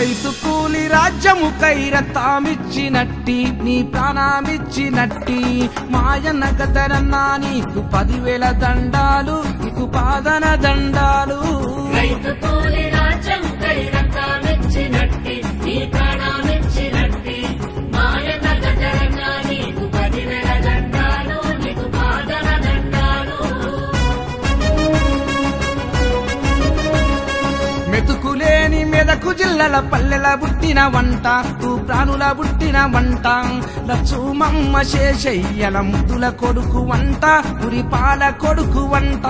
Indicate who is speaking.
Speaker 1: రైతు కూలి రాజ్యముకై రక్తమిచ్చినట్టి నీ ప్రాణమిచ్చినట్టి మాయన్న గదరన్నా నీకు 10,000 దండాలు నీకు పాదన దండాలు
Speaker 2: రైతు కూలి రాజ్యముకై రక్తమిచ్చినట్టి నీ ప్రాణమిచ్చినట్టి మాయన్న గదరన్నా నీకు 10,000 దండాలు నీకు పాదన దండాలు
Speaker 1: మెతుకులేని మెదకు జిల్లల పల్లెల బుట్టిన వంట ప్రాణుల బుట్టిన వంట లచ్చుమమ్మ శేషయ్యల ముద్దుల కొడుకు వంట ఉరిపాల కొడుకు వంట